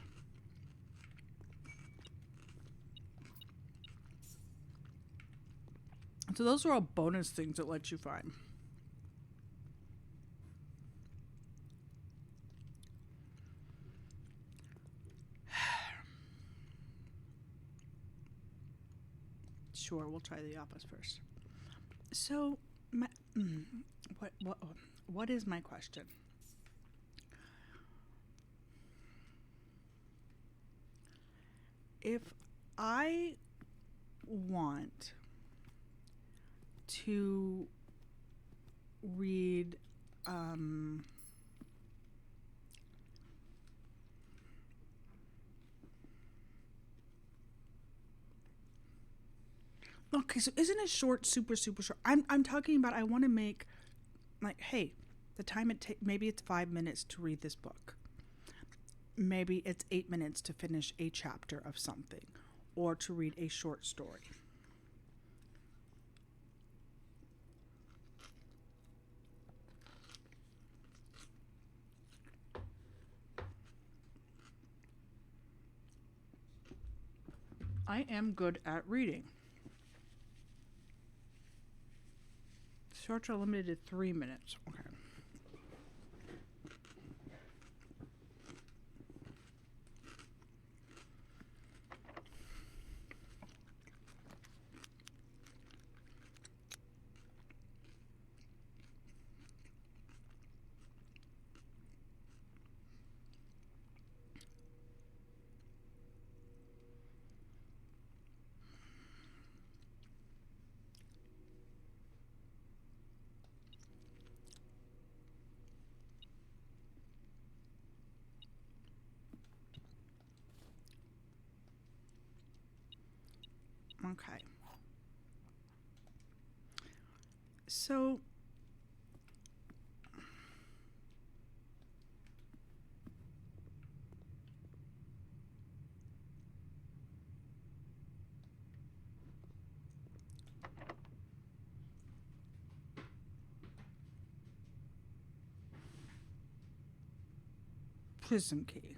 So those are all bonus things that let you find. Sure, we'll try the office first. So, what is my question? If I want to read Okay, so isn't it short, super, super short? I'm talking about I want to make, like, hey, the time it takes, maybe it's 5 minutes to read this book. Maybe it's 8 minutes to finish a chapter of something or to read a short story. I am good at reading. Shorts are limited to 3 minutes. Okay. Okay. So prism key.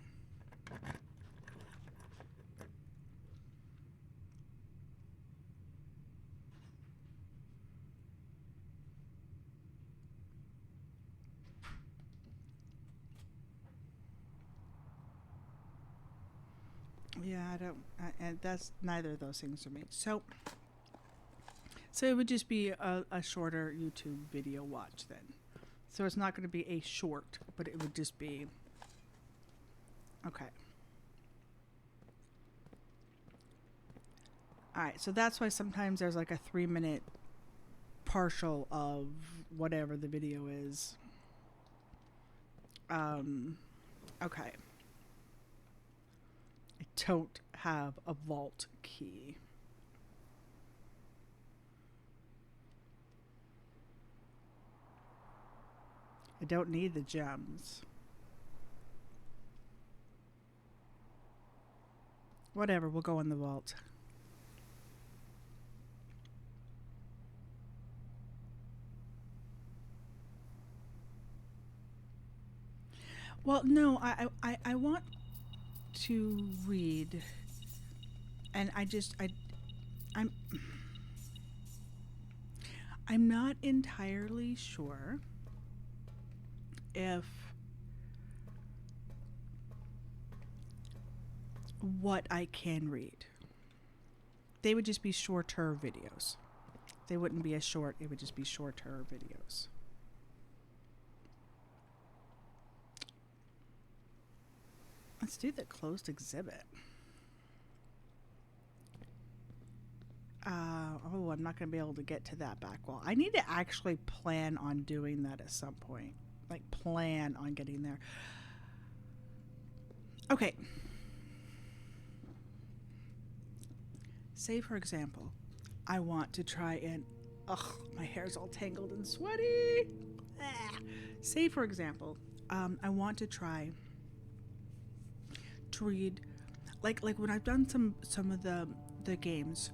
Yeah, I don't. And that's neither of those things are me. So it would just be a shorter YouTube video watch then. So it's not going to be a short, but it would just be okay. All right. So that's why sometimes there's like a 3 minute partial of whatever the video is. Okay. I don't have a vault key. I don't need the gems. Whatever, we'll go in the vault. Well, no, I want to read, and I'm I'm not entirely sure if what I can read. They would just be shorter videos. They wouldn't be as short, it would just be shorter videos. Let's do the closed exhibit. I'm not going to be able to get to that back wall. I need to actually plan on doing that at some point. Like, plan on getting there. Okay. Say, for example, I want to try and... Ugh, my hair's all tangled and sweaty. Ah. Say, for example, I want to try to read... Like when I've done some of the games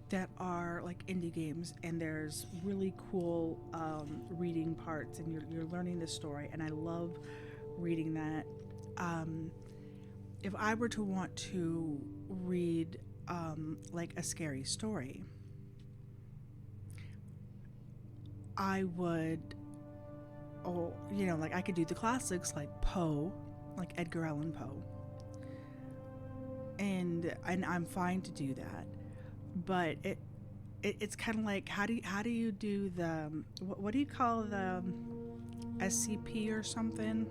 that are like indie games, and there's really cool reading parts, and you're learning the story, and I love reading that. If I were to want to read like a scary story, I would, like I could do the classics like Poe, like Edgar Allan Poe, and I'm fine to do that. But it's kind of like how do you do the what do you call the SCP or something?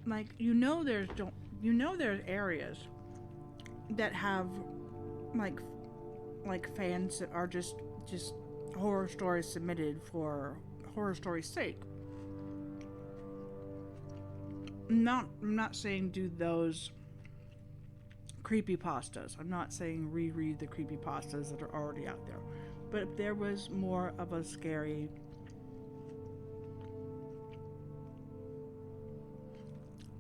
Like there's areas that have like fans that are just horror stories submitted for horror story's sake. I'm not saying do those creepy pastas. I'm not saying reread the creepy pastas that are already out there. But if there was more of a scary,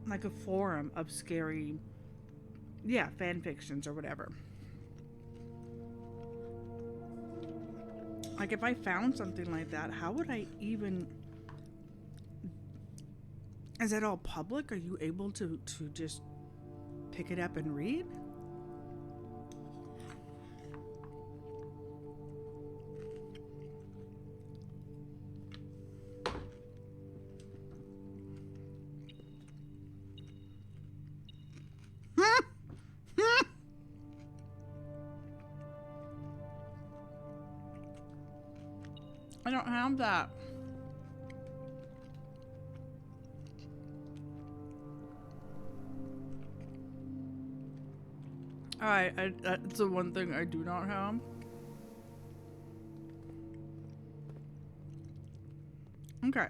like a forum of scary, yeah, fan fictions or whatever. Like if I found something like that, how would I even, is that all public? Are you able to just pick it up and read? I don't have that. That's the one thing I do not have. Okay.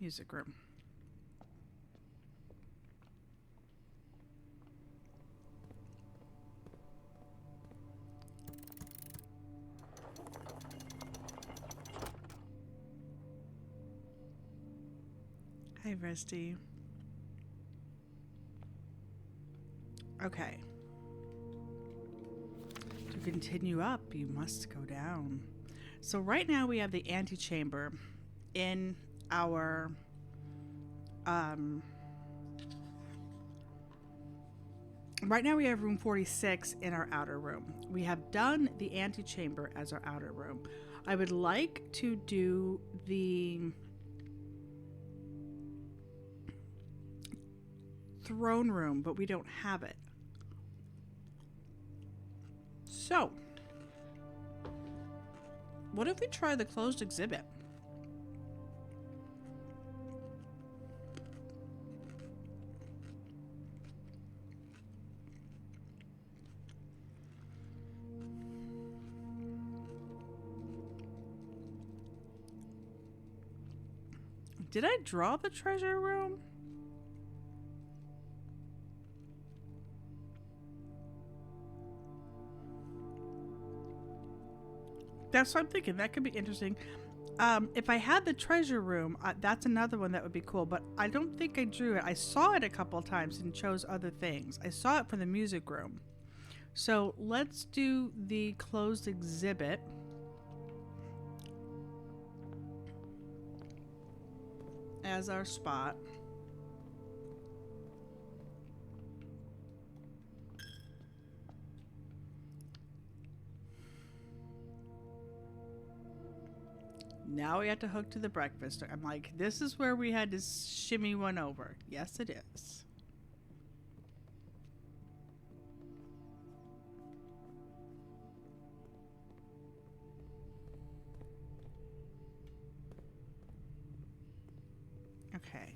Music room. Hi, Rusty. Okay. To continue up, you must go down. So right now we have the antechamber in our right now we have room 46 in our outer room. We have done the antechamber as our outer room. I would like to do the throne room, but we don't have it. So, what if we try the closed exhibit? Did I draw the treasure room? That's what I'm thinking. That could be interesting. If I had the treasure room, that's another one that would be cool. But I don't think I drew it. I saw it a couple of times and chose other things. I saw it for the music room. So let's do the closed exhibit. As our spot. Now we have to hook to the breakfast. I'm like, this is where we had to shimmy one over. Yes, it is. Okay.